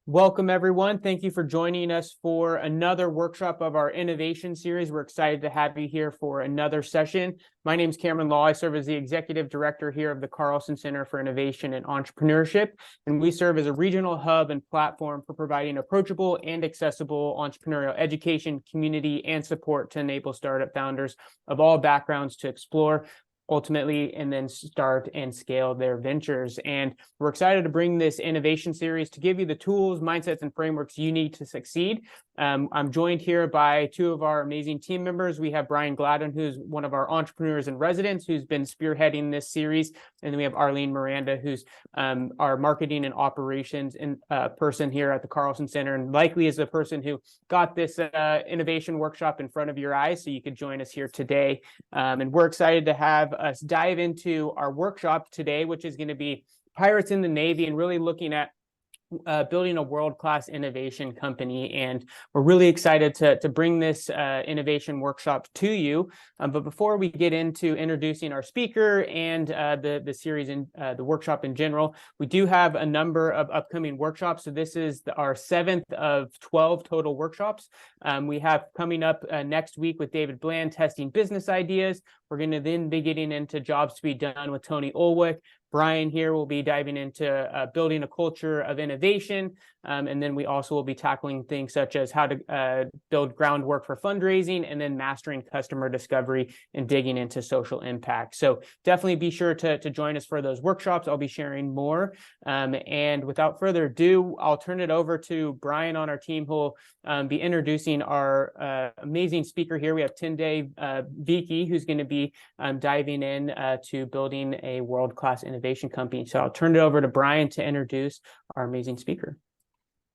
Welcome, everyone. Thank you for joining us for another workshop of our innovation series. We're excited to have you here for another session. My name is Cameron Law. I serve as the Executive Director here of the Carlson Center for Innovation and Entrepreneurship, and we serve as a regional hub and platform for providing approachable and accessible entrepreneurial education, community, and support to enable startup founders of all backgrounds to explore, ultimately, and then start and scale their ventures. And we're excited to bring this innovation series to give you the tools, mindsets, and frameworks you need to succeed. I'm joined here by two of our amazing team members. We have Brian Gladden, who's one of our entrepreneurs in residence, who's been spearheading this series. And then we have Arlene Miranda, who's our marketing and operations person here at the Carlson Center, and likely is the person who got this innovation workshop in front of your eyes, so you could join us here today. And we're excited to have us dive into our workshop today, which is going to be Pirates in the Navy, and really looking at building a world-class innovation company. And we're really excited to bring this innovation workshop to you. But before we get into introducing our speaker and the series and the workshop in general, we do have a number of upcoming workshops. So this is our 7th of 12 total workshops. We have coming up next week with David Bland, testing business ideas. We're going to then be getting into jobs to be done with Tony Ulwick. Brian here will be diving into building a culture of innovation. And then we also will be tackling things such as how to build groundwork for fundraising, and then mastering customer discovery and digging into social impact. So definitely be sure to join us for those workshops. I'll be sharing more. And without further ado, I'll turn it over to Brian on our team, who will be introducing our amazing speaker here. We have Tendayi Viki, who's going to be diving in to building a world-class innovation company. So I'll turn it over to Brian to introduce our amazing speaker.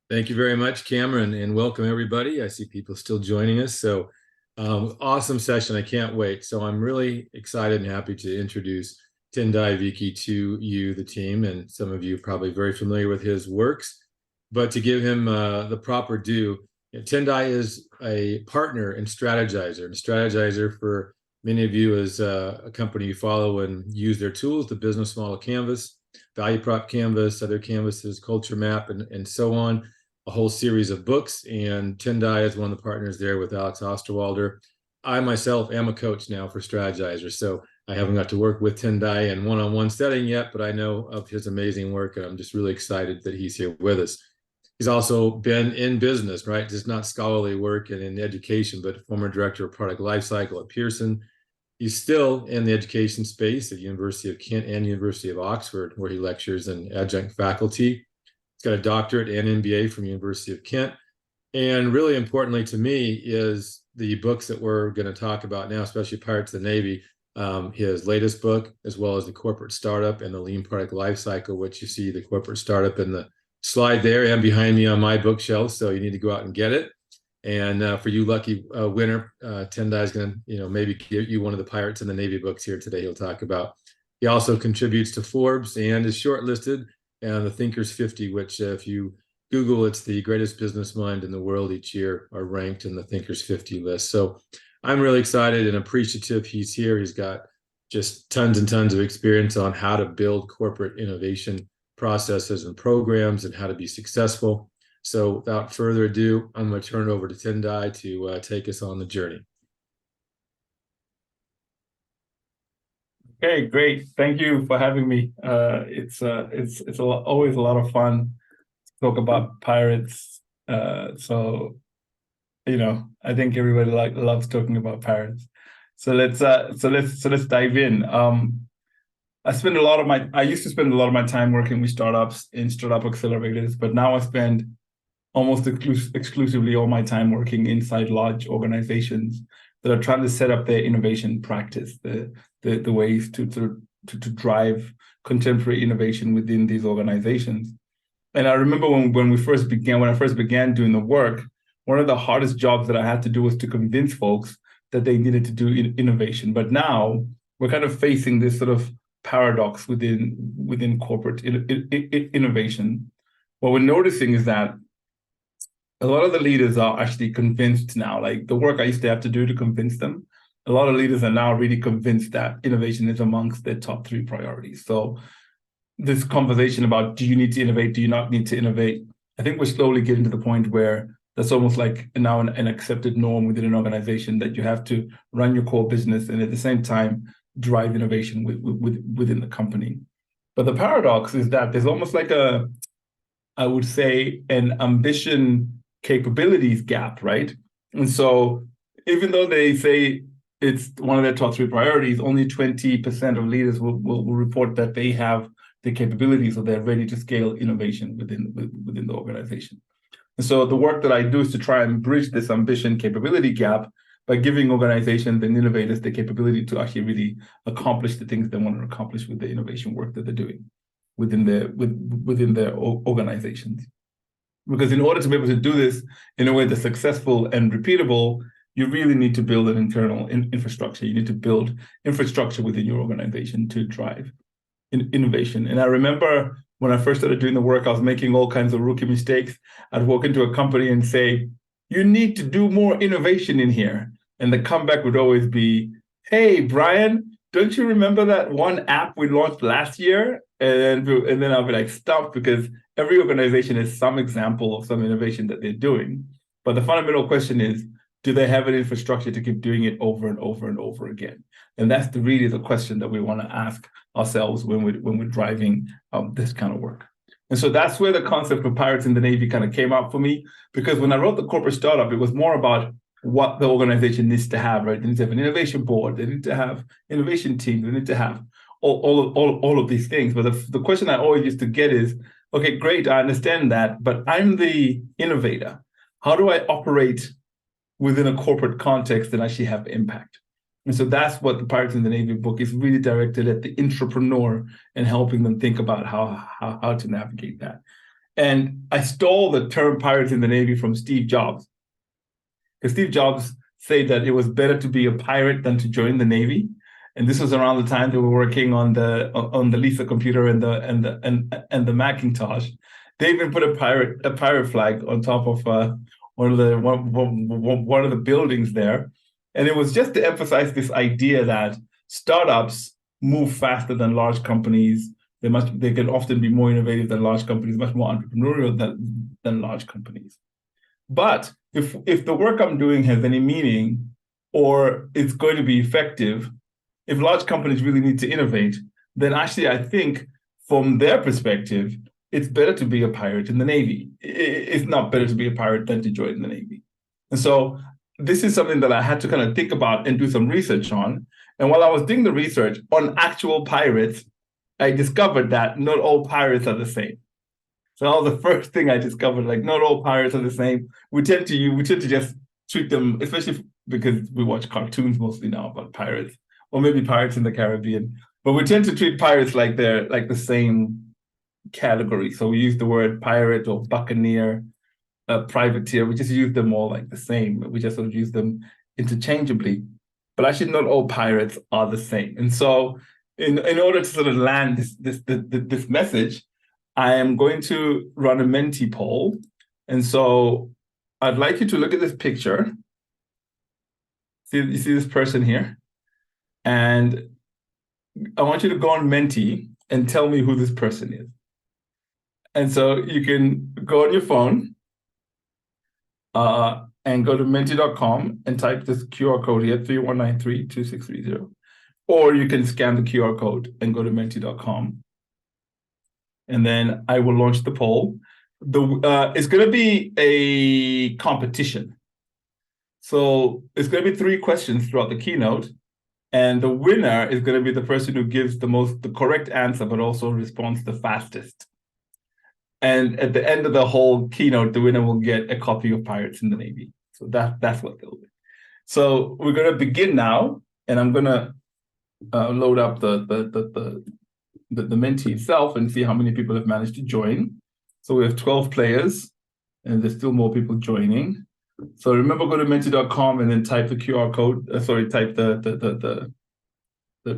Thank you very much, Cameron, and welcome everybody. I see people still joining us. So awesome session. I can't wait. So I'm really excited and happy to introduce Tendayi Viki to you, the team, and some of you are probably very familiar with his works. But to give him the proper due, Tendayi is a partner and strategizer. And strategizer, for many of you, is a company you follow and use their tools, the business model canvas, value prop canvas, other canvases, culture map, and so on. A whole series of books, and Tendayi is one of the partners there with Alex Osterwalder. I myself am a coach now for strategizers, so I haven't got to work with Tendayi in one-on-one setting yet, but I know of his amazing work, and I'm just really excited that he's here with us. He's also been in business, right? Just not scholarly work and in education, but former director of product lifecycle at Pearson. He's still in the education space at University of Kent and University of Oxford, where he lectures in adjunct faculty. He's got a doctorate and MBA from University of Kent. And really importantly to me is the books that we're going to talk about now, especially Pirates of the Navy, his latest book, as well as the corporate startup and the lean product lifecycle, which you see the corporate startup in the slide there and behind me on my bookshelf. So you need to go out and get it. And for you lucky winner, Tendayi is going to, maybe give you one of the Pirates in the Navy books here today he'll talk about. He also contributes to Forbes and is shortlisted and the Thinkers 50, which if you Google, it's the greatest business mind in the world each year, are ranked in the Thinkers 50 list. So I'm really excited and appreciative he's here. He's got just tons and tons of experience on how to build corporate innovation processes and programs and how to be successful. So without further ado, I'm going to turn it over to Tendayi to take us on the journey. Okay, great. Thank you for having me. It's always a lot of fun to talk about pirates. I think everybody loves talking about pirates. So let's dive in. I used to spend a lot of my time working with startups in startup accelerators, but now I spend almost exclusively all my time working inside large organizations that are trying to set up their innovation practice, the ways to drive contemporary innovation within these organizations. And I remember when I first began doing the work, one of the hardest jobs that I had to do was to convince folks that they needed to do innovation. But now we're kind of facing this sort of paradox within corporate innovation. What we're noticing is that a lot of the leaders are actually convinced now, like the work I used to have to do to convince them, a lot of leaders are now really convinced that innovation is amongst their top 3 priorities. So this conversation about, do you need to innovate, do you not need to innovate, I think we're slowly getting to the point where that's almost like now an accepted norm within an organization, that you have to run your core business and at the same time drive innovation within the company. But the paradox is that there's almost like I would say, an ambition capabilities gap, right? And so even though they say it's one of their top 3 priorities, only 20% of leaders will report that they have the capabilities or they're ready to scale innovation within the organization. And so the work that I do is to try and bridge this ambition capability gap by giving organizations and innovators the capability to actually really accomplish the things they want to accomplish with the innovation work that they're doing within their organizations. Because in order to be able to do this in a way that's successful and repeatable, you really need to build an internal infrastructure. You need to build infrastructure within your organization to drive innovation. And I remember when I first started doing the work, I was making all kinds of rookie mistakes. I'd walk into a company and say, you need to do more innovation in here. And the comeback would always be, hey, Brian, don't you remember that one app we launched last year? And then I'll be like, stop, because every organization has some example of some innovation that they're doing. But the fundamental question is, do they have an infrastructure to keep doing it over and over and over again? And that's really the question that we want to ask ourselves when we're driving this kind of work. And so that's where the concept of Pirates in the Navy kind of came out for me, because when I wrote the corporate startup, it was more about what the organization needs to have, right? They need to have an innovation board, they need to have innovation teams, they need to have all of these things. But the question I always used to get is, okay, great, I understand that, but I'm the innovator. How do I operate within a corporate context and actually have impact? And so that's what the Pirates in the Navy book is really directed at, the entrepreneur, and helping them think about how to navigate that. And I stole the term Pirates in the Navy from Steve Jobs, because Steve Jobs said that it was better to be a pirate than to join the Navy. And this was around the time they were working on the Lisa computer and the Macintosh. They even put a pirate flag on top of one of the buildings there. And it was just to emphasize this idea that startups move faster than large companies. They can often be more innovative than large companies, much more entrepreneurial than large companies. But if the work I'm doing has any meaning, or it's going to be effective, if large companies really need to innovate, then actually I think from their perspective, it's better to be a pirate in the Navy. It's not better to be a pirate than to join the Navy. And so this is something that I had to kind of think about and do some research on. And while I was doing the research on actual pirates, I discovered that not all pirates are the same. So that was the first thing I discovered, like not all pirates are the same. We tend to just treat them, especially because we watch cartoons mostly now about pirates, or maybe Pirates in the Caribbean. But we tend to treat pirates like they're like the same category. So we use the word pirate or buccaneer, privateer. We just use them all like the same. We just sort of use them interchangeably. But actually, not all pirates are the same. And so, in order to sort of land this message, I am going to run a Menti poll. And so, I'd like you to look at this picture. You see this person here? And I want you to go on Menti and tell me who this person is. And so you can go on your phone and go to menti.com and type this QR code here, 3193-2630. Or you can scan the QR code and go to menti.com. And then I will launch the poll. It's going to be a competition. So it's going to be 3 questions throughout the keynote. And the winner is going to be the person who gives the correct answer, but also responds the fastest. And at the end of the whole keynote, the winner will get a copy of Pirates in the Navy. So that's what they'll do. So we're going to begin now, and I'm going to load up the Menti itself and see how many people have managed to join. So we have 12 players, and there's still more people joining. So remember, go to menti.com and then type the QR code. Type the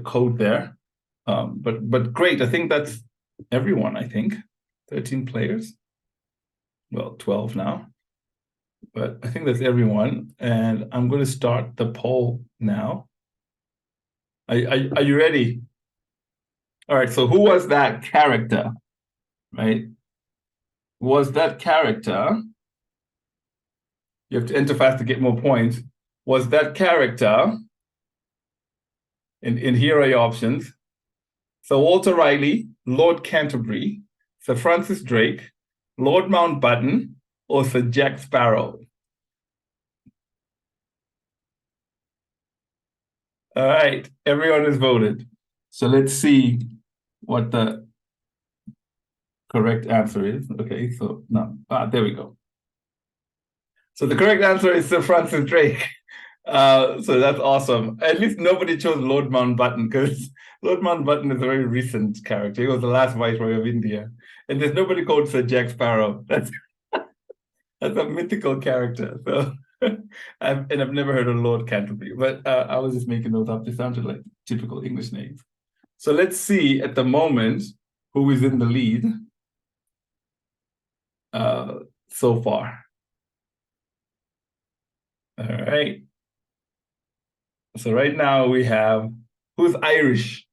code there. But great. I think that's everyone. I think 13 players. Well, 12 now. But I think that's everyone. And I'm going to start the poll now. Are you ready? All right. So who was that character? Right. was that character, you have to enter fast to get more points, was that character, and here are your options, Sir Walter Raleigh, Lord Canterbury, Sir Francis Drake, Lord Mountbatten, or Sir Jack Sparrow? All right, everyone has voted. So let's see what the correct answer is. Okay, so no, there we go. So the correct answer is Sir Francis Drake. So that's awesome. At least nobody chose Lord Mountbatten, because Lord Mountbatten is a very recent character. He was the last Viceroy of India. And there's nobody called Sir Jack Sparrow. That's a mythical character. So I've never heard of Lord Canterbury, but I was just making those up. They sounded like typical English names. So let's see at the moment who is in the lead so far. All right. So right now we have, who's Irish?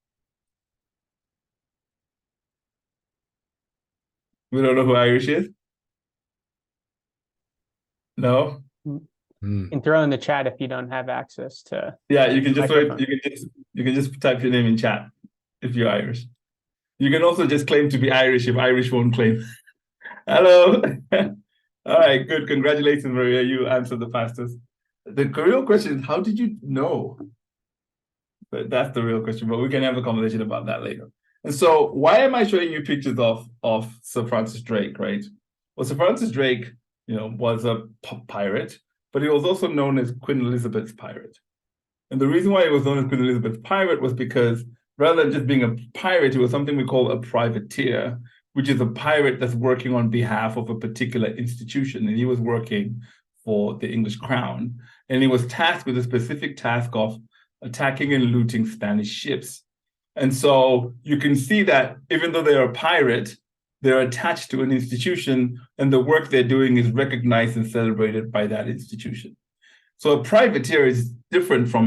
We don't know who Irish is? No? You can throw in the chat if you don't have access to. Yeah, you can just microphone. you can just type your name in chat if you're Irish. You can also just claim to be Irish if Irish won't claim. Hello. All right, good. Congratulations, Maria. You answered the fastest. The real question is, how did you know? But that's the real question, but we can have a conversation about that later. And so why am I showing you pictures of Sir Francis Drake, right? Well, Sir Francis Drake, was a pirate, but he was also known as Queen Elizabeth's pirate. And the reason why he was known as Queen Elizabeth's pirate was because rather than just being a pirate, he was something we call a privateer, which is a pirate that's working on behalf of a particular institution. And he was working for the English crown. And he was tasked with a specific task of attacking and looting Spanish ships. And so you can see that even though they're a pirate, they're attached to an institution, and the work they're doing is recognized and celebrated by that institution. So a privateer is different from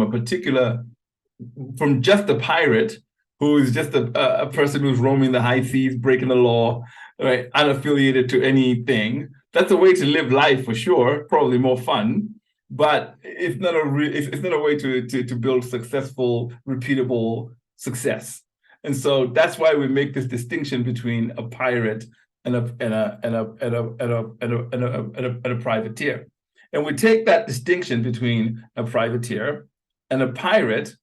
from just a pirate who is just a person who's roaming the high seas, breaking the law, right, unaffiliated to anything. That's a way to live life for sure, probably more fun, but it's not a way to build successful, repeatable success. And so that's why we make this distinction between a pirate and a privateer. And we take that distinction between a privateer and a pirate,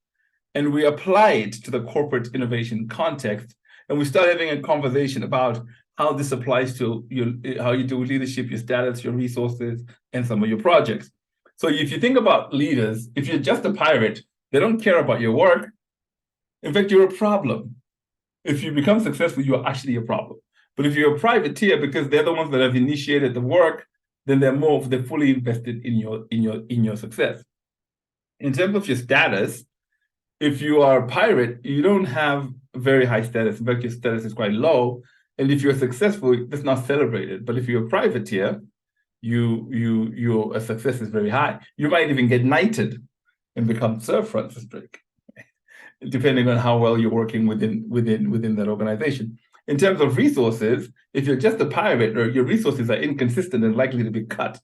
and we apply it to the corporate innovation context. And we start having a conversation about how this applies to how you do leadership, your status, your resources, and some of your projects. So if you think about leaders, if you're just a pirate, they don't care about your work. In fact, you're a problem. If you become successful, you're actually a problem. But if you're a privateer, because they're the ones that have initiated the work, then they're fully invested in your success. In terms of your status, if you are a pirate, you don't have very high status. In fact, your status is quite low. And if you're successful, that's not celebrated. But if you're a privateer, your success is very high. You might even get knighted and become Sir Francis Drake, depending on how well you're working within that organization. In terms of resources, if you're just a pirate, or your resources are inconsistent and likely to be cut.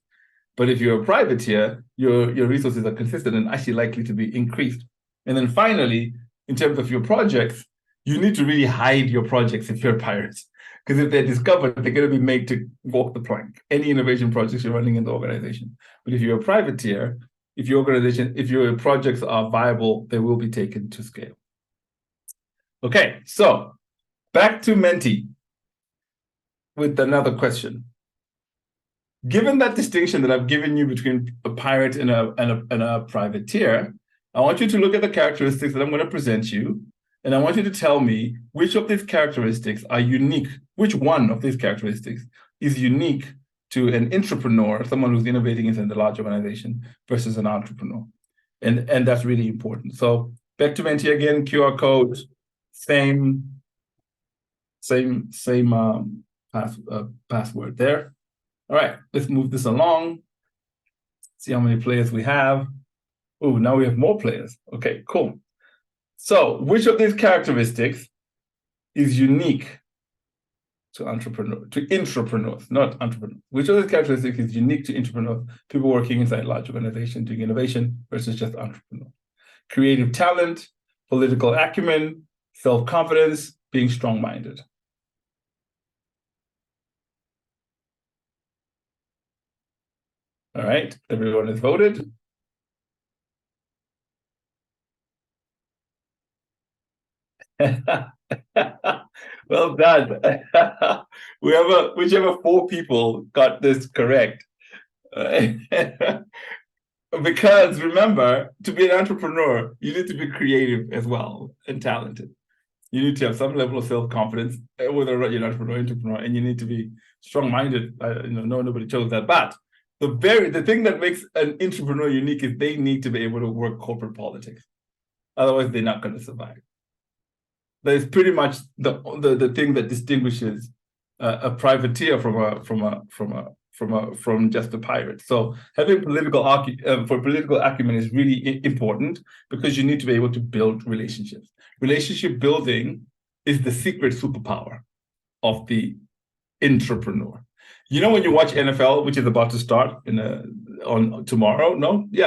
But if you're a privateer, your resources are consistent and actually likely to be increased. And then finally, in terms of your projects, you need to really hide your projects if you're a pirate. Because if they're discovered, they're going to be made to walk the plank. Any innovation projects you're running in the organization. But if you're a privateer, if your projects are viable, they will be taken to scale. Okay, so back to Menti with another question. Given that distinction that I've given you between a pirate and a privateer, I want you to look at the characteristics that I'm going to present you, and I want you to tell me which of these characteristics are unique, which one of these characteristics is unique to an entrepreneur, someone who's innovating inside a large organization, versus an entrepreneur. And that's really important. So back to Menti again, QR code, same password there. All right, let's move this along. See how many players we have. Oh, now we have more players. Okay, cool. So which of these characteristics is unique to intrapreneurs, not entrepreneurs. Which of these characteristics is unique to intrapreneurs, people working inside large organizations doing innovation versus just entrepreneurs? Creative talent, political acumen, self-confidence, being strong-minded. All right, everyone has voted. Well done. Whichever 4 people got this correct. Because remember, to be an entrepreneur, you need to be creative as well and talented. You need to have some level of self-confidence, whether or not you're an entrepreneur, and you need to be strong-minded. Nobody chose that. But the thing that makes an entrepreneur unique is they need to be able to work corporate politics. Otherwise, they're not going to survive. That is pretty much the thing that distinguishes a privateer from just a pirate. So having political acumen is really important because you need to be able to build relationships. Relationship building is the secret superpower of the entrepreneur. You know, when you watch NFL, which is about to start on tomorrow,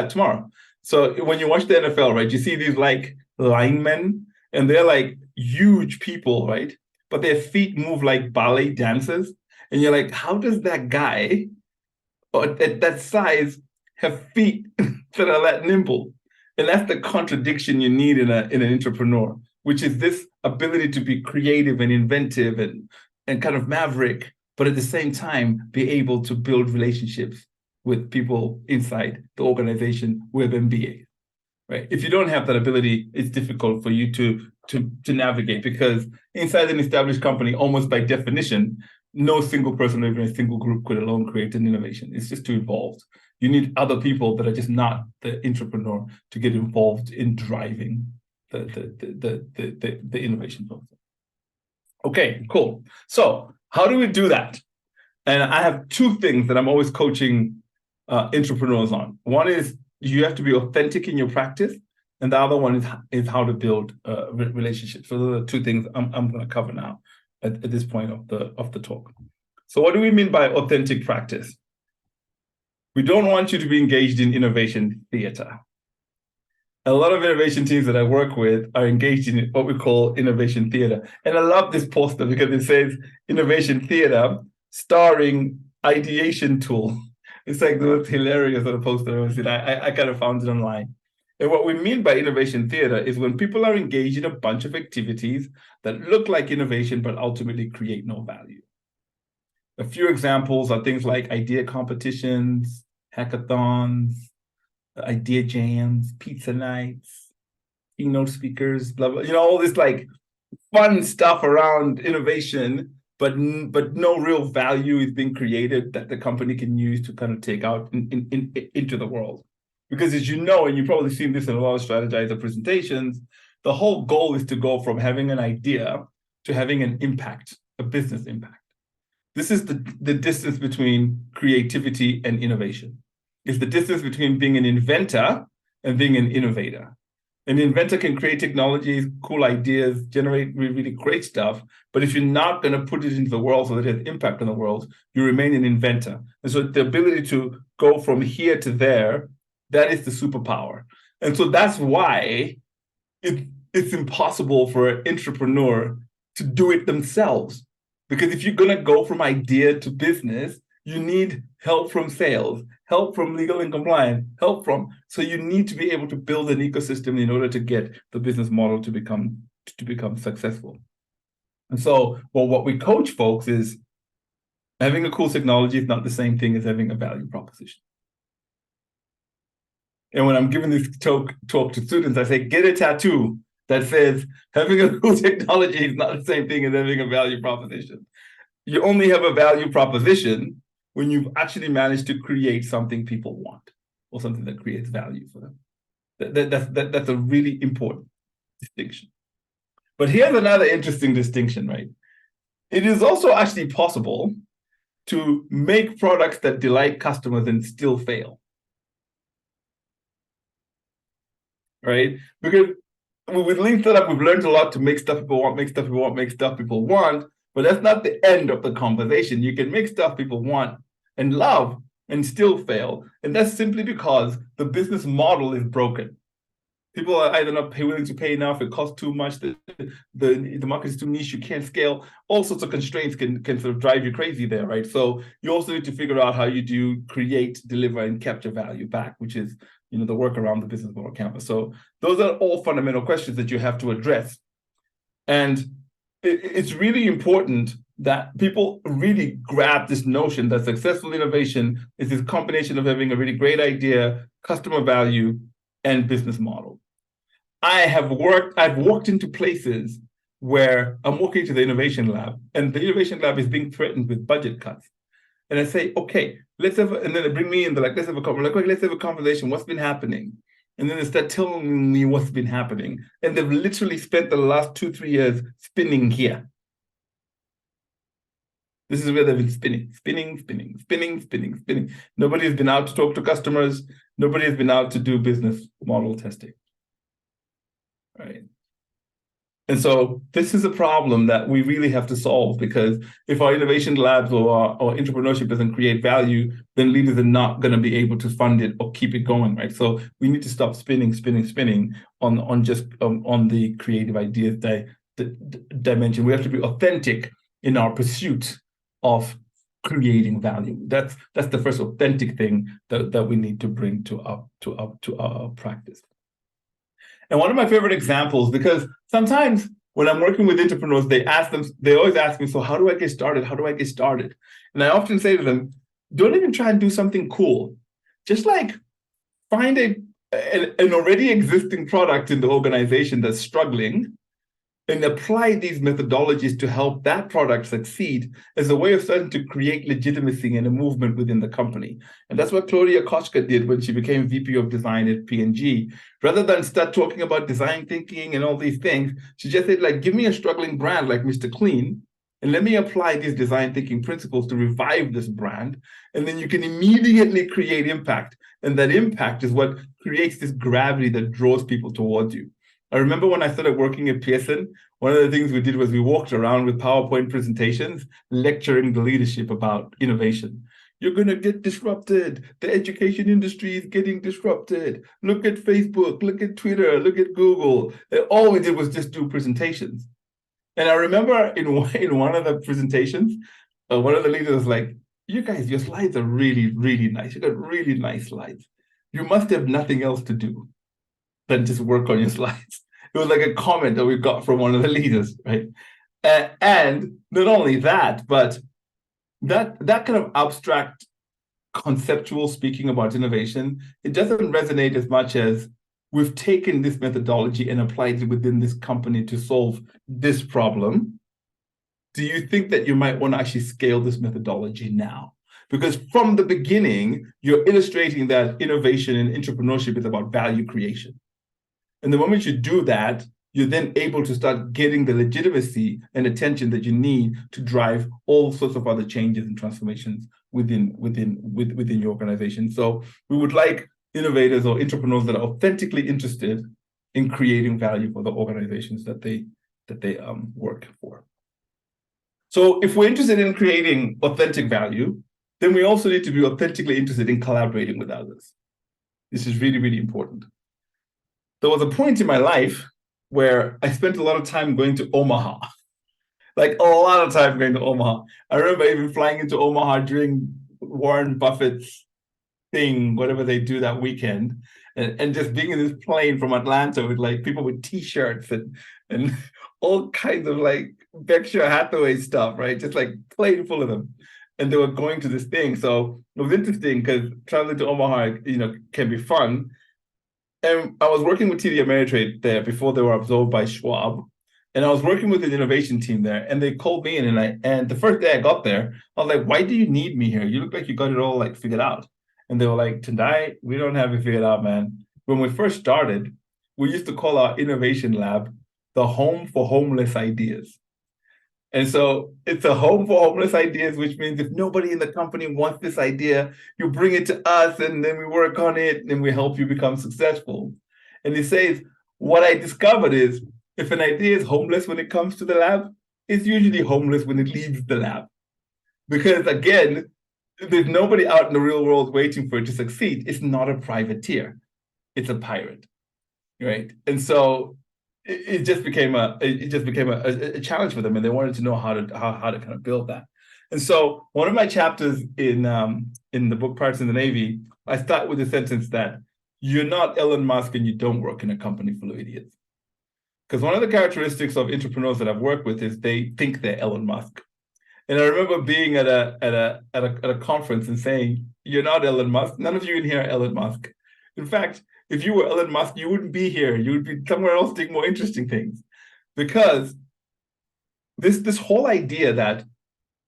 tomorrow. So when you watch the NFL, right, you see these like linemen, and they're like huge people, right? But their feet move like ballet dancers. And you're like, how does that guy at that size have feet that are that nimble? And that's the contradiction you need in an entrepreneur, which is this ability to be creative and inventive and kind of maverick, but at the same time, be able to build relationships with people inside the organization with MBA. Right? If you don't have that ability, it's difficult for you to navigate, because inside an established company, almost by definition, no single person or even a single group could alone create an innovation. It's just too involved. You need other people that are just not the entrepreneur to get involved in driving the innovation process. Okay, cool. So how do we do that? And I have 2 things that I'm always coaching entrepreneurs on. One is you have to be authentic in your practice, and the other one is how to build relationships. So those are 2 things I'm going to cover now at this point of the talk. So what do we mean by authentic practice? We don't want you to be engaged in innovation theater. A lot of innovation teams that I work with are engaged in what we call innovation theater. And I love this poster because it says innovation theater starring ideation tool. It's like the most hilarious sort of poster I've ever seen. I kind of found it online. And what we mean by innovation theater is when people are engaged in a bunch of activities that look like innovation, but ultimately create no value. A few examples are things like idea competitions, hackathons, idea jams, pizza nights, keynote speakers, blah, blah, all this like fun stuff around innovation, but no real value is being created that the company can use to kind of take out into the world. Because as you know, and you've probably seen this in a lot of strategizer presentations, the whole goal is to go from having an idea to having an impact, a business impact. This is the distance between creativity and innovation. It's the distance between being an inventor and being an innovator. An inventor can create technologies, cool ideas, generate really great stuff. But if you're not going to put it into the world so that it has impact on the world, you remain an inventor. And so the ability to go from here to there, that is the superpower. And so that's why it's impossible for an entrepreneur to do it themselves. Because if you're going to go from idea to business, you need help from sales, help from legal and compliance, so you need to be able to build an ecosystem in order to get the business model to become successful. And so, what we coach folks is having a cool technology is not the same thing as having a value proposition. And when I'm giving this talk to students, I say, get a tattoo that says having a cool technology is not the same thing as having a value proposition. You only have a value proposition when you've actually managed to create something people want, or something that creates value for them. That's a really important distinction. But here's another interesting distinction, right? It is also actually possible to make products that delight customers and still fail. Right? Because with Lean Startup, we've learned a lot to make stuff people want, make stuff people want, make stuff people want. But that's not the end of the conversation. You can make stuff people want and love and still fail. And that's simply because the business model is broken. People are either not willing to pay enough, it costs too much, the market is too niche, you can't scale. All sorts of constraints can sort of drive you crazy there, right? So you also need to figure out how you do create, deliver, and capture value back, which is, you know, the work around the business model canvas. So those are all fundamental questions that you have to address. And it's really important that people really grab this notion that successful innovation is this combination of having a really great idea, customer value, and business model. I've walked into places where I'm walking to the innovation lab, and the innovation lab is being threatened with budget cuts. And I say, okay, and then they bring me in, they're like, let's have a conversation, what's been happening? And then they start telling me what's been happening. And they've literally spent the last 2-3 years spinning here. This is where they've been spinning. Nobody has been out to talk to customers. Nobody has been out to do business model testing. Right. And so this is a problem that we really have to solve, because if our innovation labs or our entrepreneurship doesn't create value, then leaders are not going to be able to fund it or keep it going, right? So we need to stop spinning on the creative ideas dimension. We have to be authentic in our pursuit of creating value. That's the first authentic thing that we need to bring to our practice. And one of my favorite examples, because sometimes when I'm working with entrepreneurs, they always ask me, so how do I get started? How do I get started? And I often say to them, don't even try and do something cool. Just like find an already existing product in the organization that's struggling and apply these methodologies to help that product succeed as a way of starting to create legitimacy and a movement within the company. And that's what Claudia Kochka did when she became VP of Design at P&G. Rather than start talking about design thinking and all these things, she just said, like, give me a struggling brand like Mr. Clean, and let me apply these design thinking principles to revive this brand. And then you can immediately create impact. And that impact is what creates this gravity that draws people towards you. I remember when I started working at Pearson, one of the things we did was we walked around with PowerPoint presentations, lecturing the leadership about innovation. You're going to get disrupted. The education industry is getting disrupted. Look at Facebook, look at Twitter, look at Google. And all we did was just do presentations. And I remember in one of the presentations, one of the leaders was like, you guys, your slides are really, really nice. You got really nice slides. You must have nothing else to do than just work on your slides. It was like a comment that we got from one of the leaders, right? And not only that, but that kind of abstract conceptual speaking about innovation, it doesn't resonate as much as we've taken this methodology and applied it within this company to solve this problem. Do you think that you might want to actually scale this methodology now? Because from the beginning, you're illustrating that innovation and entrepreneurship is about value creation. And the moment you do that, you're then able to start getting the legitimacy and attention that you need to drive all sorts of other changes and transformations within your organization. So we would like innovators or entrepreneurs that are authentically interested in creating value for the organizations that they work for. So if we're interested in creating authentic value, then we also need to be authentically interested in collaborating with others. This is really, really important. There was a point in my life where I spent a lot of time going to Omaha, like a lot of time going to Omaha. I remember even flying into Omaha during Warren Buffett's thing, whatever they do that weekend, and just being in this plane from Atlanta with like people with T-shirts and all kinds of like Berkshire Hathaway stuff, right? Just like plane full of them. And they were going to this thing. So it was interesting because traveling to Omaha, can be fun. And I was working with TD Ameritrade there before they were absorbed by Schwab. And I was working with an innovation team there, and they called me in, and the first day I got there, I was like, why do you need me here? You look like you got it all like figured out. And they were like, Tendayi, we don't have it figured out, man. When we first started, we used to call our innovation lab the home for homeless ideas. And so it's a home for homeless ideas, which means if nobody in the company wants this idea, you bring it to us and then we work on it and we help you become successful. And he says, what I discovered is if an idea is homeless when it comes to the lab, is usually homeless when it leaves the lab. Because again, there's nobody out in the real world waiting for it to succeed. It's not a privateer. It's a pirate, right? And so it just became a challenge for them, and they wanted to know how to kind of build that. And so one of my chapters in the book Pirates in the Navy, I start with the sentence that you're not Elon Musk and you don't work in a company full of idiots. Because one of the characteristics of entrepreneurs that I've worked with is they think they're Elon Musk. And I remember being at a conference and saying, "You're not Elon Musk. None of you in here are Elon Musk. In fact, if you were Elon Musk, you wouldn't be here. You would be somewhere else doing more interesting things." Because this whole idea that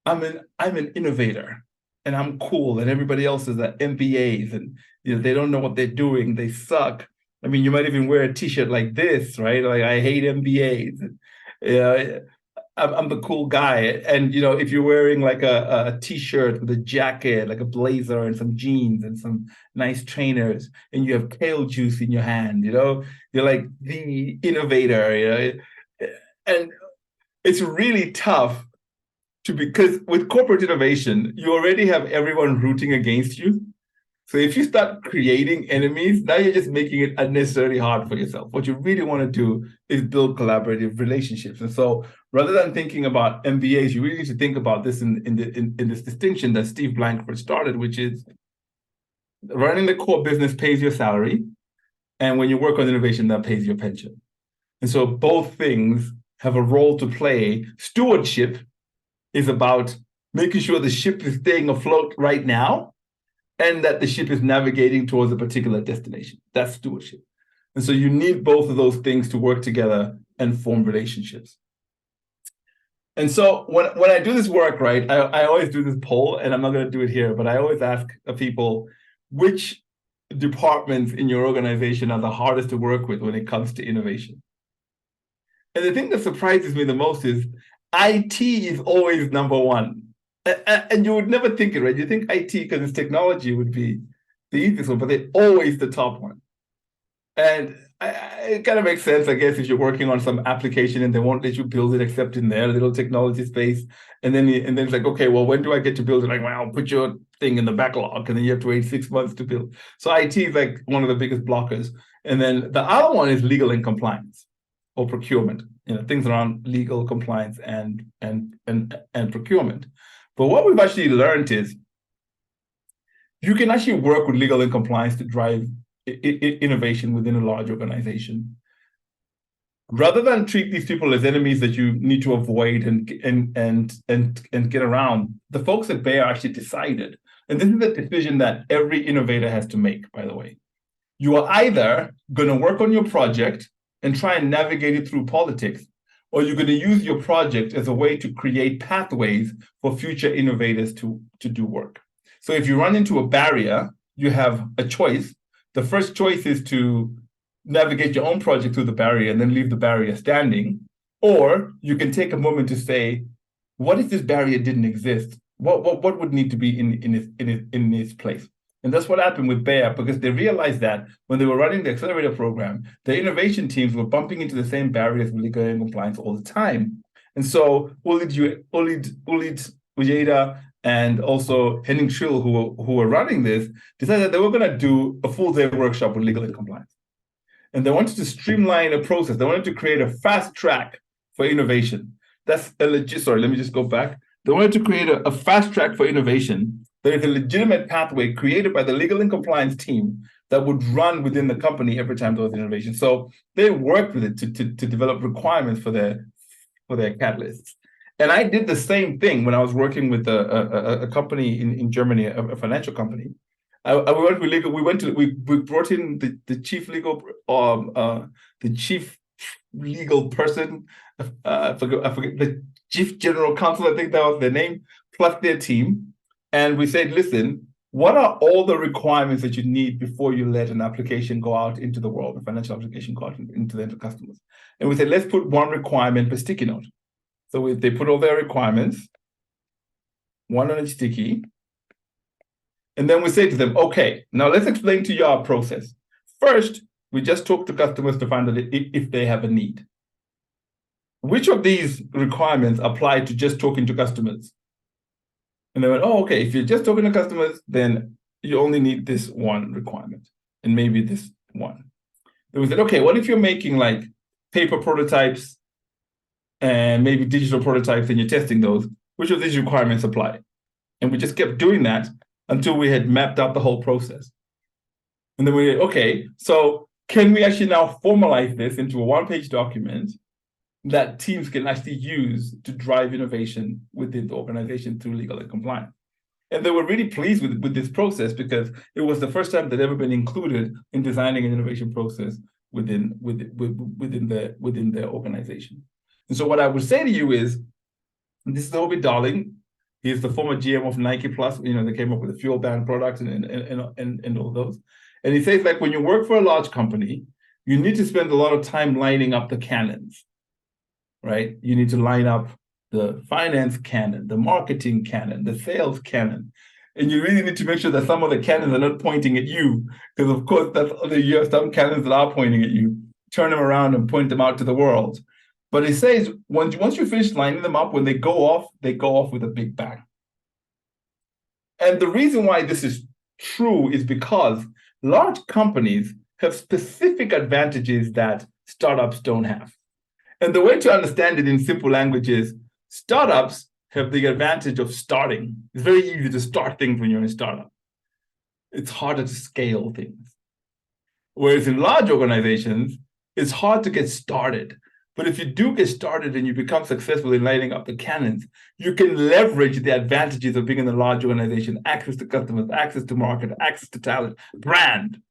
I'm an innovator and I'm cool and everybody else is at MBAs and they don't know what they're doing. They suck. I mean, you might even wear a T-shirt like this, right? Like, I hate MBAs. And, I'm the cool guy. And, if you're wearing like a T-shirt with a jacket, like a blazer and some jeans and some nice trainers, and you have kale juice in your hand, you're like the innovator, And it's really tough because with corporate innovation, you already have everyone rooting against you. So if you start creating enemies, now you're just making it unnecessarily hard for yourself. What you really want to do is build collaborative relationships. And so rather than thinking about MBAs, you really need to think about this in this distinction that Steve Blankford started, which is running the core business pays your salary. And when you work on innovation, that pays your pension. And so both things have a role to play. Stewardship is about making sure the ship is staying afloat right now, and that the ship is navigating towards a particular destination. That's stewardship. And so you need both of those things to work together and form relationships. And so when I do this work, right, I always do this poll, and I'm not going to do it here, but I always ask people, which departments in your organization are the hardest to work with when it comes to innovation? And the thing that surprises me the most is IT is always number one. And you would never think it, right? You think IT, because it's technology, would be the easiest one, but they're always the top one. And it kind of makes sense, I guess, if you're working on some application and they won't let you build it except in their little technology space. And then it's like, okay, well, when do I get to build it? Like, well, put your thing in the backlog, and then you have to wait 6 months to build. So IT is like one of the biggest blockers. And then the other one is legal and compliance or procurement, things around legal compliance and procurement. But what we've actually learned is you can actually work with legal and compliance to drive innovation within a large organization. Rather than treat these people as enemies that you need to avoid and get around, the folks at Bayer actually decided, and this is a decision that every innovator has to make, by the way. You are either going to work on your project and try and navigate it through politics, or you're going to use your project as a way to create pathways for future innovators to do work. So if you run into a barrier, you have a choice. The first choice is to navigate your own project through the barrier and then leave the barrier standing. Or you can take a moment to say, what if this barrier didn't exist? What would need to be in its place? And that's what happened with Bayer, because they realized that when they were running the accelerator program, the innovation teams were bumping into the same barriers with legal and compliance all the time. And so Ulid Ujeda and also Henning Trill, who were running this, decided that they were going to do a full-day workshop with legal and compliance. And they wanted to streamline a process. They wanted to create a fast track for innovation. Sorry, let me just go back. They wanted to create a fast track for innovation. There is a legitimate pathway created by the legal and compliance team that would run within the company every time there was innovation. So they worked with it to develop requirements for their catalysts. And I did the same thing when I was working with a company in Germany, a financial company. We went with legal. We brought in the chief legal person. I forget the chief general counsel. I think that was their name, plus their team. And we said, listen, what are all the requirements that you need before you let an application go out into the world, a financial application go out into the customers? And we said, let's put one requirement per sticky note. So they put all their requirements, one on each sticky. And then we say to them, okay, now let's explain to you our process. First, we just talk to customers to find out if they have a need. which of these requirements apply to just talking to customers? And they went, oh, okay, if you're just talking to customers, then you only need this one requirement and maybe this one. Then we said, okay, what if you're making like paper prototypes and maybe digital prototypes and you're testing those? Which of these requirements apply? And we just kept doing that until we had mapped out the whole process. And then we said, okay, so can we actually now formalize this into a one-page document that teams can actually use to drive innovation within the organization through legal and compliance? And they were really pleased with this process because it was the first time they'd ever been included in designing an innovation process within their organization. And so what I would say to you is, this is Obi Darling. He's the former GM of Nike Plus. You know, they came up with the fuel band products and all those. And he says, like, when you work for a large company, you need to spend a lot of time lining up the cannons, right? You need to line up the finance cannon, the marketing cannon, the sales cannon. And you really need to make sure that some of the cannons are not pointing at you, because of course you have some cannons that are pointing at you. Turn them around and point them out to the world. But it says once you finish lining them up, when they go off with a big bang. And the reason why this is true is because large companies have specific advantages that startups don't have. And the way to understand it in simple language is startups have the advantage of starting. It's very easy to start things when you're in a startup. It's harder to scale things. Whereas in large organizations, it's hard to get started. But if you do get started and you become successful in lighting up the cannons, you can leverage the advantages of being in a large organization, access to customers, access to market, access to talent, brand,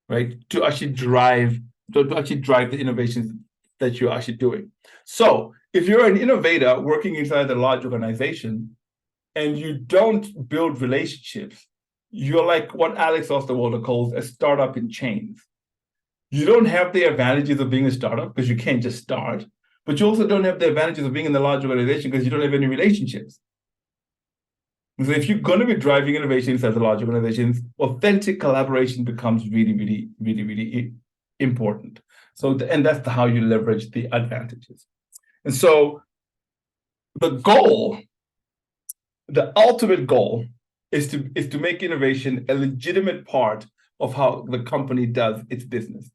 right? To actually drive the innovations that you're actually doing. So if you're an innovator working inside a large organization and you don't build relationships, you're like what Alex Osterwalder calls a startup in chains. You don't have the advantages of being a startup because you can't just start, but you also don't have the advantages of being in a large organization because you don't have any relationships. So if you're going to be driving innovation inside the large organizations, authentic collaboration becomes really, really, really, really important. So, and that's how you leverage the advantages. And so the goal, the ultimate goal is to make innovation a legitimate part of how the company does its business.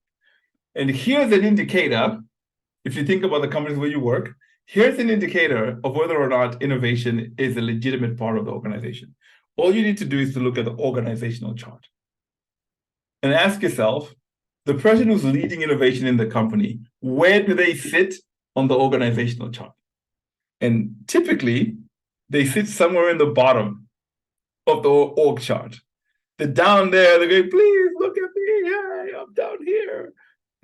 And here's an indicator, if you think about the companies where you work, here's an indicator of whether or not innovation is a legitimate part of the organization. All you need to do is to look at the organizational chart and ask yourself, the person who's leading innovation in the company, where do they sit on the organizational chart? And typically, they sit somewhere in the bottom of the org chart. They're down there, they go, please look at me, hey, I'm down here.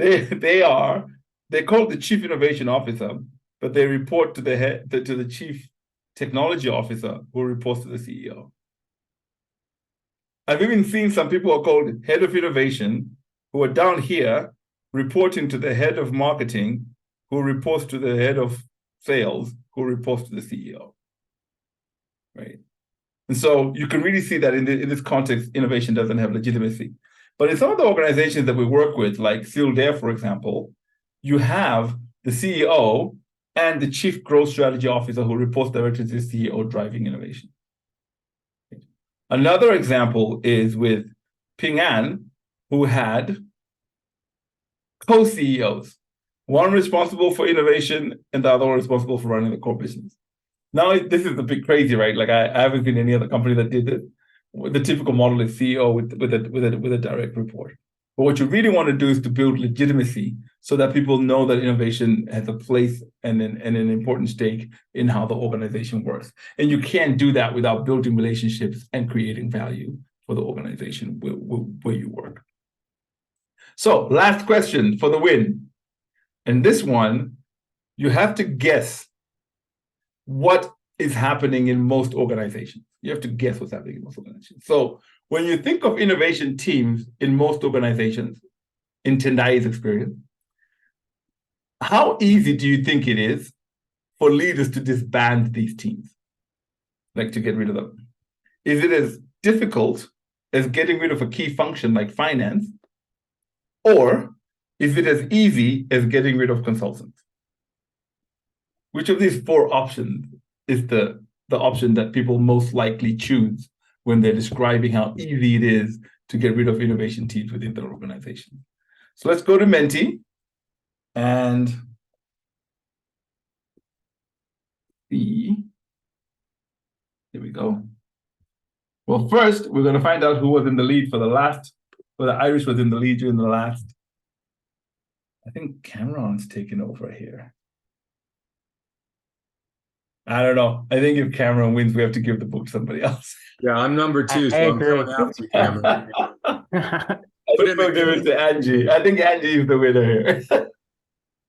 They're called the chief innovation officer, but they report to the chief technology officer, who reports to the CEO. I've even seen some people who are called head of innovation, who are down here reporting to the head of marketing, who reports to the head of sales, who reports to the CEO, right? And so you can really see that in this context, innovation doesn't have legitimacy. But in some of the organizations that we work with, like Sealed Air, for example, you have the CEO and the chief growth strategy officer who reports directly to the CEO driving innovation. Another example is with Ping An, who had co-CEOs, one responsible for innovation and the other one responsible for running the core business. Now, this is a bit crazy, right? Like I haven't seen any other company that did it. The typical model is CEO with a direct report. But what you really want to do is to build legitimacy so that people know that innovation has a place and an important stake in how the organization works. And you can't do that without building relationships and creating value for the organization where you work. So, last question for the win. And this one, you have to guess what is happening in most organizations. You have to guess what's happening in most organizations. So when you think of innovation teams in most organizations, in Tendayi's experience, how easy do you think it is for leaders to disband these teams? Like to get rid of them? Is it as difficult as getting rid of a key function like finance? Or is it as easy as getting rid of consultants? which of these four options is the option that people most likely choose when they're describing how easy it is to get rid of innovation teams within their organization? So let's go to Menti and see. Here we go. Well, first, we're going to find out who was in the lead for the last, whether Irish was in the lead during the last. I think Cameron's taken over here. I don't know. I think if Cameron wins, we have to give the book to somebody else. Yeah, I'm number two, I so I'm agree. coming after you, Cameron. I think we'll give it to Angie. I think Angie is the winner here.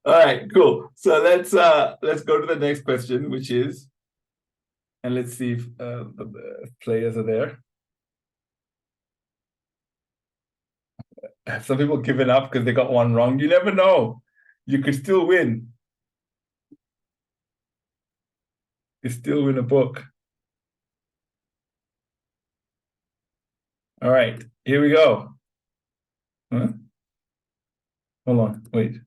All right, cool. So let's go to the next question, which is, and let's see if the players are there. Have some people given up because they got one wrong? You never know. You could still win. You still win a book. All right, here we go. Huh? Hold on, wait.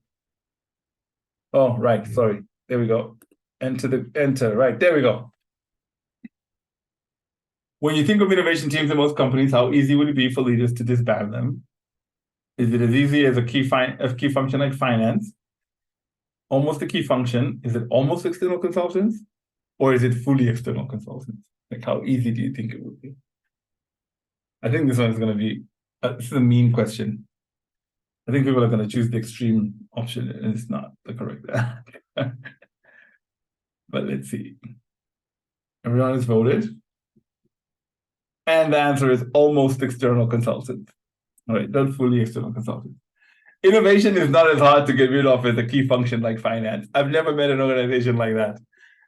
Oh, right, sorry. There we go. Enter, right, there we go. When you think of innovation teams in most companies, how easy would it be for leaders to disband them? Is it as easy as a key function like finance? Almost a key function? Is it almost external consultants? Or is it fully external consultants? Like, how easy do you think it would be? I think this one is going to be, this is a mean question. I think people are going to choose the extreme option, and it's not the correct answer. But let's see. Everyone has voted. And the answer is almost external consultants. All right, not fully external consultants. Innovation is not as hard to get rid of as a key function like finance. I've never met an organization like that.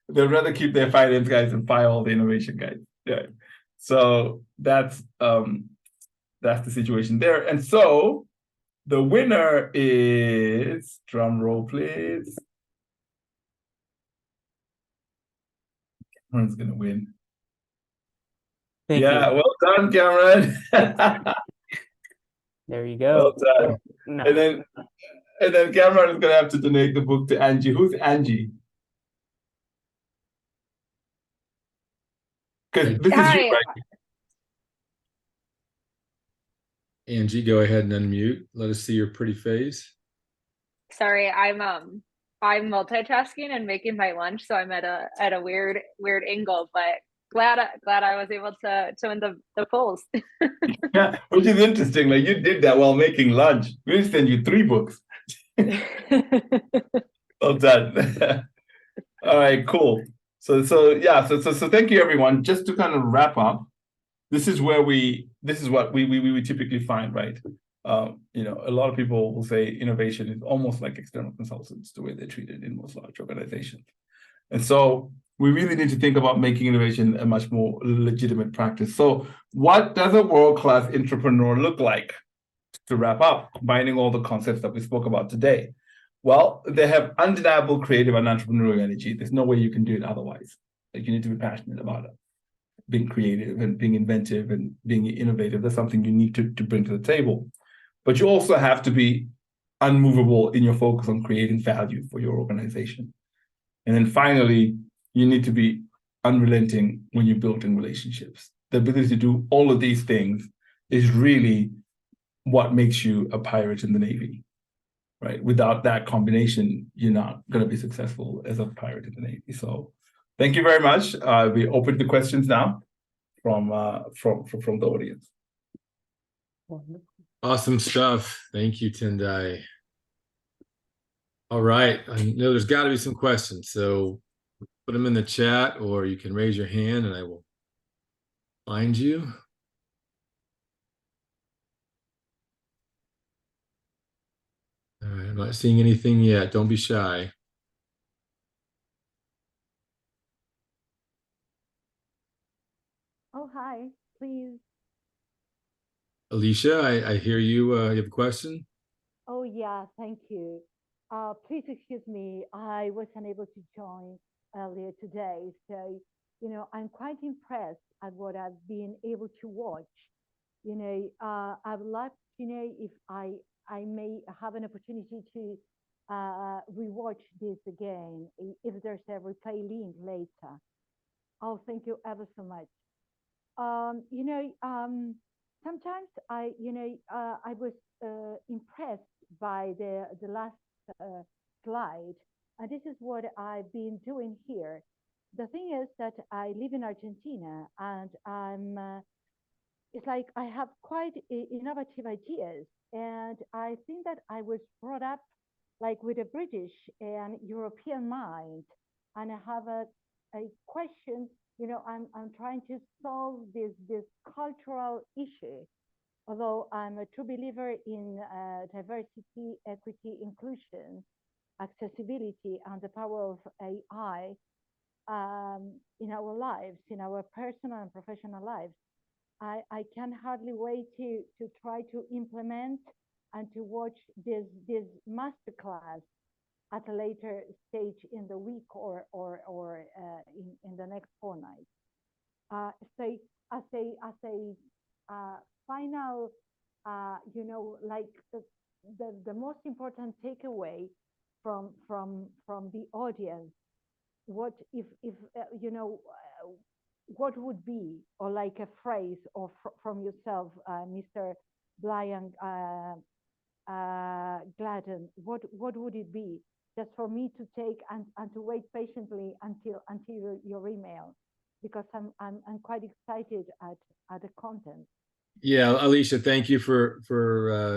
They'd rather keep their finance guys and fire all the innovation guys. Yeah. So that's the situation there. And so the winner is, drum roll, please. Cameron's gonna win. Thank you. Well done, Cameron. There you go. Well done. No. And then Cameron is gonna have to donate the book to Angie. Who's Angie? Because this is you, right? Angie, go ahead and unmute. Let us see your pretty face. Sorry, I'm multitasking and making my lunch, so I'm at a weird angle, but glad I was able to win the polls. Yeah, which is interesting. Like, you did that while making lunch. We didn't send you 3 books. Well done. All right, cool. So thank you, everyone. Just to kind of wrap up, this is what we typically find, right? A lot of people will say innovation is almost like external consultants, the way they're treated in most large organizations. And so we really need to think about making innovation a much more legitimate practice. So what does a world-class entrepreneur look like? To wrap up, combining all the concepts that we spoke about today. Well, they have undeniable creative and entrepreneurial energy. There's no way you can do it otherwise. Like, you need to be passionate about it. Being creative and being inventive and being innovative, that's something you need to bring to the table. But you also have to be unmovable in your focus on creating value for your organization. And then finally, you need to be unrelenting when you're building relationships. The ability to do all of these things is really what makes you a pirate in the Navy, right? Without that combination, you're not going to be successful as a pirate in the Navy. So thank you very much. We open the questions now from the audience. Awesome stuff. Thank you, Tendayi. All right. I know there's got to be some questions, so put them in the chat, or you can raise your hand and I will find you. All right, I'm not seeing anything yet. Don't be shy. Oh, hi, please. Alicia, I hear you. You have a question? Oh, yeah, thank you. Please excuse me, I was unable to join earlier today. So, I'm quite impressed at what I've been able to watch. I would like to know if I may have an opportunity to rewatch this again if there's a replay link later. Oh, thank you ever so much. Sometimes I was impressed by the last slide, and this is what I've been doing here. The thing is that I live in Argentina, and it's like I have quite innovative ideas, and I think that I was brought up like with a British and European mind, and I have a question. I'm trying to solve this cultural issue. Although I'm a true believer in diversity, equity, inclusion, accessibility, and the power of AI in our lives, in our personal and professional lives, I can hardly wait to try to implement and to watch this masterclass at a later stage in the week or in the next fortnight. So as a final, like the most important takeaway from the audience, what if what would be, or like a phrase, or from yourself, Mr. Brian Gladden, what would it be? Just for me to take and to wait patiently until your email, because I'm quite excited at the content. Yeah, Alicia, thank you for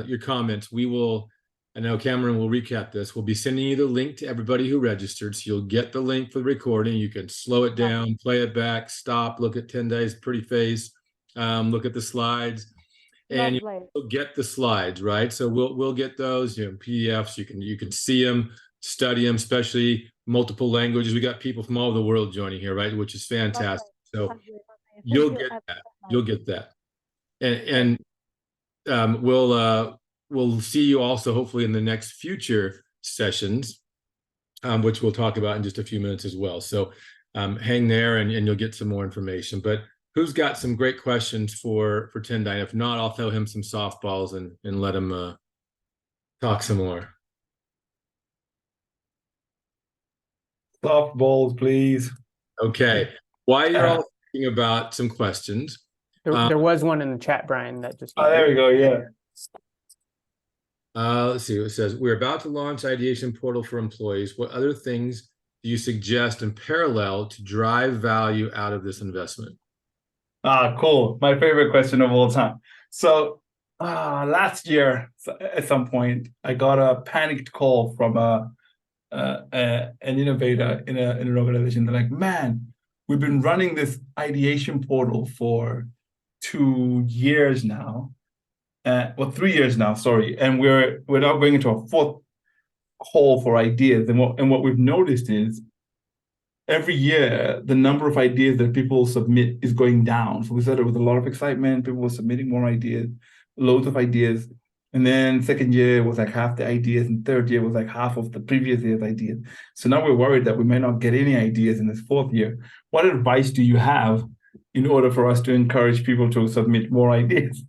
your comments. I know Cameron will recap this. We'll be sending you the link to everybody who registered, so you'll get the link for the recording. You can slow it down, play it back, stop, look at Tendai's pretty face, look at the slides, and you'll get the slides, right? So we'll get those, PDFs. You can see them, study them, especially multiple languages. We got people from all over the world joining here, right? Which is fantastic. So you'll get that. You'll get that. And we'll see you also hopefully in the next future sessions, which we'll talk about in just a few minutes as well. So hang there and you'll get some more information. But who's got some great questions for Tendayi? If not, I'll throw him some softballs and let him talk some more. Softballs, please. Okay. While you're all thinking about some questions. There was one in the chat, Brian, that just. Oh, there we go. Yeah. Let's see what it says. We're about to launch ideation portal for employees. What other things do you suggest in parallel to drive value out of this investment? Cool. My favorite question of all time. So last year at some point, I got a panicked call from an innovator in an organization. They're like, man, we've been running this ideation portal for 2 years now. 3 years now, sorry. And we're now going into a 4th call for ideas. And what we've noticed is every year, the number of ideas that people submit is going down. So we started with a lot of excitement. People were submitting more ideas, loads of ideas. And then second year was like half the ideas, and third year was like half of the previous year's ideas. So now we're worried that we may not get any ideas in this 4th year. What advice do you have in order for us to encourage people to submit more ideas?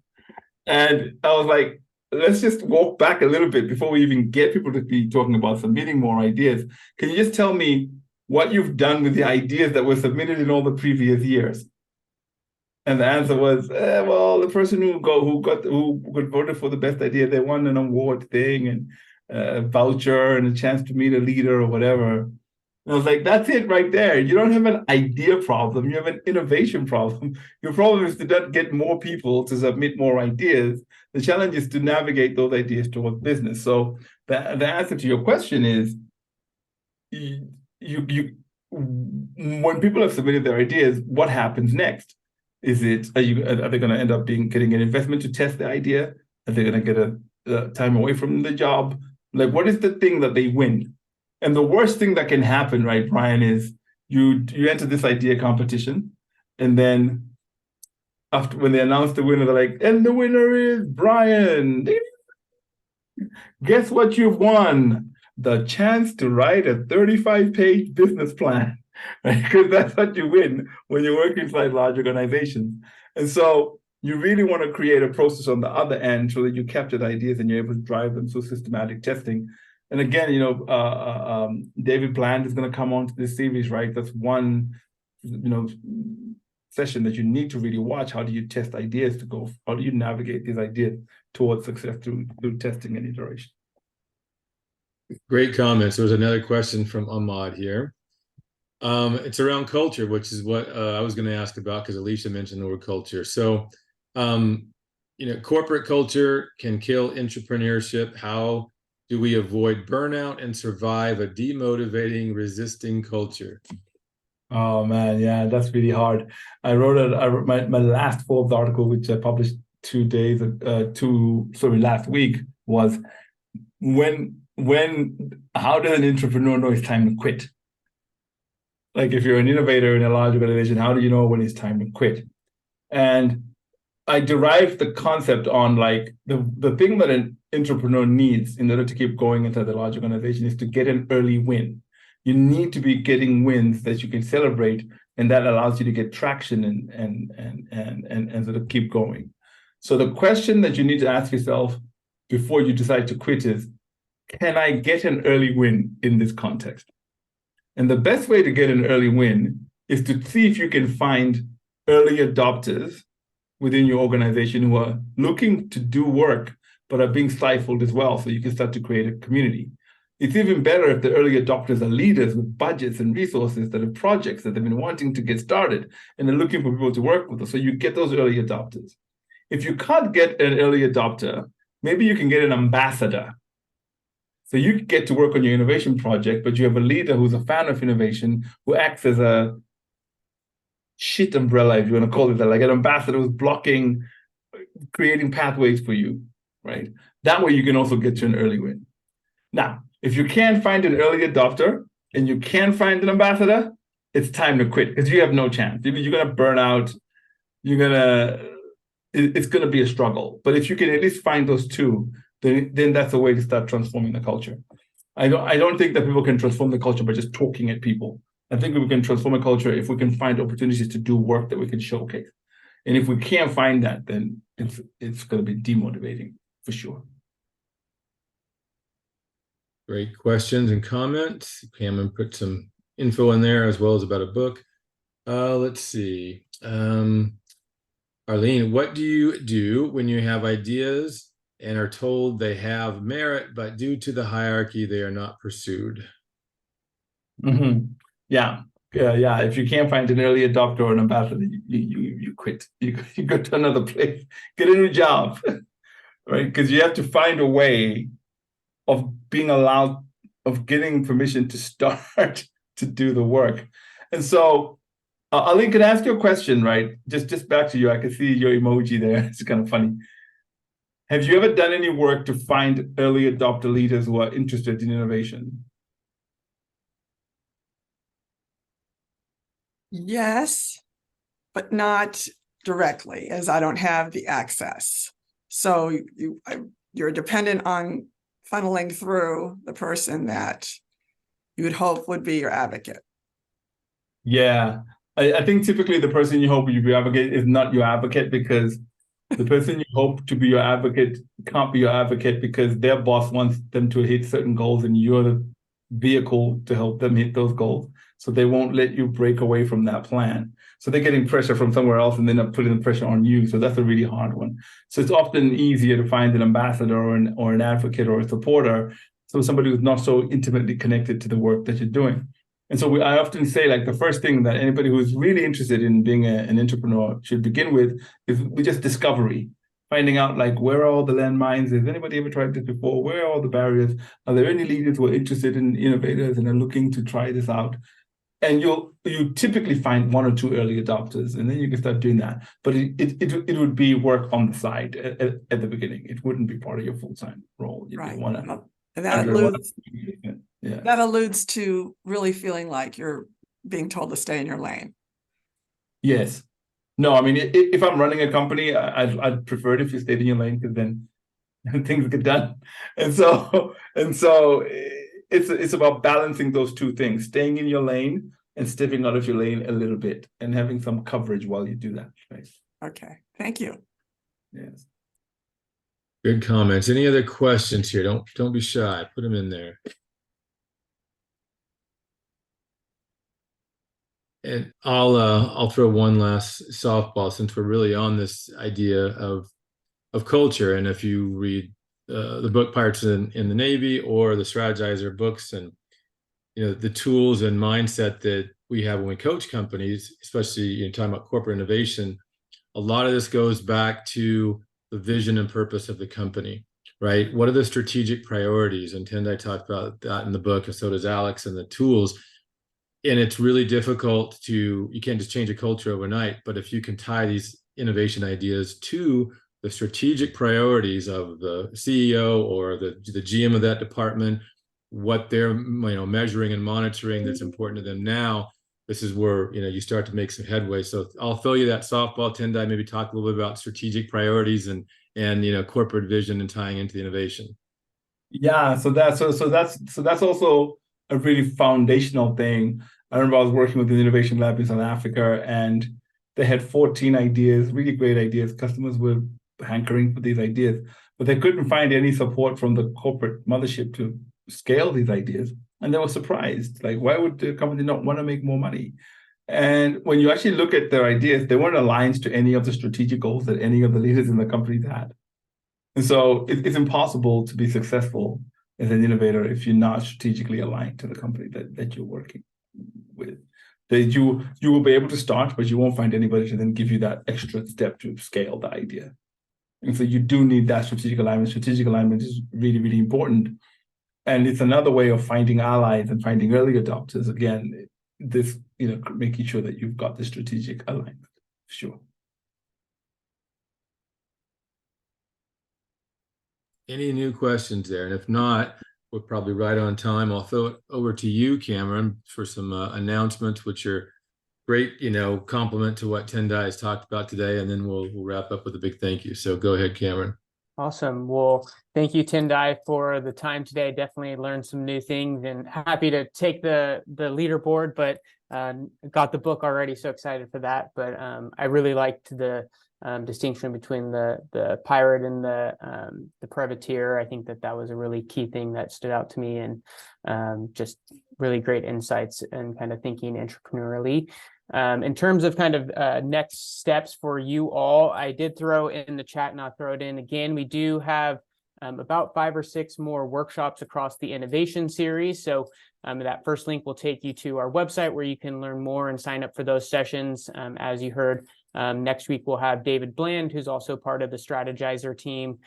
And I was like, let's just walk back a little bit before we even get people to be talking about submitting more ideas. Can you just tell me what you've done with the ideas that were submitted in all the previous years? And the answer was, well, the person who got voted for the best idea, they won an award thing and a voucher and a chance to meet a leader or whatever. And I was like, that's it right there. You don't have an idea problem. You have an innovation problem. Your problem is to not get more people to submit more ideas. The challenge is to navigate those ideas towards business. So the answer to your question is, when people have submitted their ideas, what happens next? Are they going to end up getting an investment to test the idea? Are they going to get a time away from the job? Like, what is the thing that they win? And the worst thing that can happen, right, Brian, is you enter this idea competition, and then when they announce the winner, they're like, and the winner is Brian. Guess what you've won? The chance to write a 35-page business plan, right? Because that's what you win when you work inside large organizations. And so you really want to create a process on the other end so that you capture the ideas and you're able to drive them through systematic testing. And again, David Bland is going to come on to this series, right? That's one, session that you need to really watch. How do you test ideas how do you navigate these ideas towards success through testing and iteration? Great comments. There was another question from Ahmad here. It's around culture, which is what I was going to ask about because Alicia mentioned the word culture. So, corporate culture can kill entrepreneurship. How do we avoid burnout and survive a demotivating, resisting culture? Oh man, yeah, that's really hard. I wrote my last Forbes article, which I published last week, was how does an entrepreneur know it's time to quit? Like if you're an innovator in a large organization, how do you know when it's time to quit? And I derived the concept on like the thing that an entrepreneur needs in order to keep going into the large organization is to get an early win. You need to be getting wins that you can celebrate, and that allows you to get traction and sort of keep going. So the question that you need to ask yourself before you decide to quit is, can I get an early win in this context? And the best way to get an early win is to see if you can find early adopters within your organization who are looking to do work, but are being stifled as well. So you can start to create a community. It's even better if the early adopters are leaders with budgets and resources that have projects that they've been wanting to get started and they're looking for people to work with. So you get those early adopters. If you can't get an early adopter, maybe you can get an ambassador. So you get to work on your innovation project, but you have a leader who's a fan of innovation who acts as a shit umbrella, if you want to call it that, like an ambassador who's creating pathways for you, right? That way you can also get to an early win. Now, if you can't find an early adopter and you can't find an ambassador, it's time to quit because you have no chance. You're going to burn out. It's going to be a struggle. But if you can at least find those two, then that's a way to start transforming the culture. I don't think that people can transform the culture by just talking at people. I think we can transform a culture if we can find opportunities to do work that we can showcase. And if we can't find that, then it's going to be demotivating for sure. Great questions and comments. Cameron put some info in there as well as about a book. Let's see. Arlene, what do you do when you have ideas and are told they have merit, but due to the hierarchy, they are not pursued? Mm-hmm. Yeah. If you can't find an early adopter or an ambassador, you quit. You go to another place, get a new job, right? Because you have to find a way of being allowed, of getting permission to start to do the work. And so, Aline, can I ask you a question, right? Just back to you. I can see your emoji there. It's kind of funny. Have you ever done any work to find early adopter leaders who are interested in innovation? Yes, but not directly, as I don't have the access. So you're dependent on funneling through the person that you would hope would be your advocate. Yeah, I think typically the person you hope would be your advocate is not your advocate, because the person you hope to be your advocate can't be your advocate because their boss wants them to hit certain goals and you're the vehicle to help them hit those goals. So they won't let you break away from that plan. So they're getting pressure from somewhere else and then they're putting the pressure on you. So that's a really hard one. So it's often easier to find an ambassador or an advocate or a supporter, so somebody who's not so intimately connected to the work that you're doing. And so I often say, like, the first thing that anybody who's really interested in being an entrepreneur should begin with is just discovery, finding out, like, where are all the landmines? Has anybody ever tried this before? Where are all the barriers? Are there any leaders who are interested in innovators and are looking to try this out? And you typically find one or two early adopters, and then you can start doing that. But it would be work on the side at the beginning. It wouldn't be part of your full-time role. Right. And that alludes to really feeling like you're being told to stay in your lane. Yes. No, I mean, if I'm running a company, I'd prefer it if you stayed in your lane, because then things get done. And so it's about balancing those two things, staying in your lane and stepping out of your lane a little bit and having some coverage while you do that. Right? Okay, thank you. Yes. Good comments. Any other questions here? Don't be shy. Put them in there. And I'll throw one last softball since we're really on this idea of culture. And if you read the book Pirates in the Navy or the Strategizer books, and the tools and mindset that we have when we coach companies, especially talking about corporate innovation, a lot of this goes back to the vision and purpose of the company, right? What are the strategic priorities? And Tendayi talked about that in the book, and so does Alex, and the tools. And it's really difficult you can't just change a culture overnight, but if you can tie these innovation ideas to the strategic priorities of the CEO or the GM of that department, what they're measuring and monitoring that's important to them now, this is where you start to make some headway. So I'll throw you that softball, Tendayi, maybe talk a little bit about strategic priorities and corporate vision and tying into the innovation. Yeah, so that's also a really foundational thing. I remember I was working with an innovation lab in South Africa, and they had 14 ideas, really great ideas. Customers were hankering for these ideas, but they couldn't find any support from the corporate mothership to scale these ideas. And they were surprised. Like, why would the company not want to make more money? And when you actually look at their ideas, they weren't aligned to any of the strategic goals that any of the leaders in the company had. And so it's impossible to be successful as an innovator if you're not strategically aligned to the company that you're working with. That you will be able to start, but you won't find anybody to then give you that extra step to scale the idea. And so you do need that strategic alignment. Strategic alignment is really, really important. And it's another way of finding allies and finding early adopters. Again, this, making sure that you've got the strategic alignment. Sure. Any new questions there? And if not, we're probably right on time. I'll throw it over to you, Cameron, for some announcements, which are great, compliment to what Tendayi has talked about today. And then we'll wrap up with a big thank you. So go ahead, Cameron. Awesome. Well, thank you, Tendayi, for the time today. Definitely learned some new things, and happy to take the leaderboard, but got the book already. So excited for that. But I really liked the distinction between the pirate and the privateer. I think that was a really key thing that stood out to me, and just really great insights and kind of thinking entrepreneurially. In terms of kind of next steps for you all, I did throw in the chat, and I'll throw it in again. We do have about 5 or 6 more workshops across the innovation series. So that first link will take you to our website where you can learn more and sign up for those sessions. As you heard, next week we'll have David Bland, who's also part of the Strategizer team,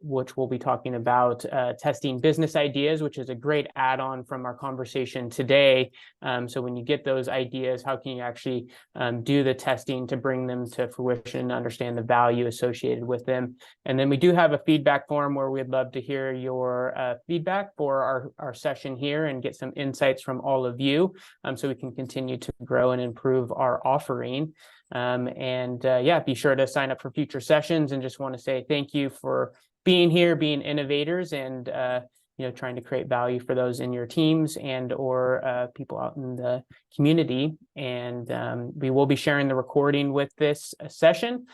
which we'll be talking about testing business ideas, which is a great add-on from our conversation today. So when you get those ideas, how can you actually do the testing to bring them to fruition and understand the value associated with them? And then we do have a feedback form where we'd love to hear your feedback for our session here and get some insights from all of you, so we can continue to grow and improve our offering. Be sure to sign up for future sessions, and just want to say thank you for being here, being innovators, and trying to create value for those in your teams and or people out in the community. And we will be sharing the recording with this session,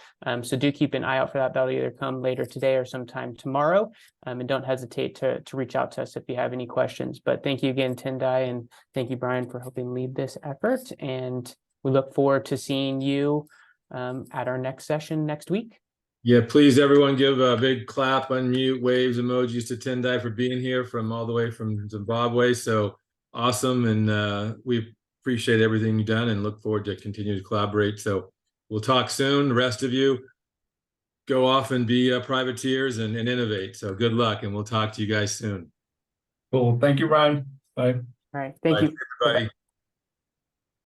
so do keep an eye out for that. That'll either come later today or sometime tomorrow, and don't hesitate to reach out to us if you have any questions. But thank you again, Tendayi, and thank you, Brian, for helping lead this effort, and we look forward to seeing you at our next session next week. Yeah, please, everyone, give a big clap, unmute, waves, emojis to Tendayi for being here from all the way from Zimbabwe. So awesome. And we appreciate everything you've done and look forward to continue to collaborate. So we'll talk soon. The rest of you, go off and be privateers and innovate. So good luck, and we'll talk to you guys soon. Cool. Thank you, Brian. Bye. All right. Thank Bye, you. everybody.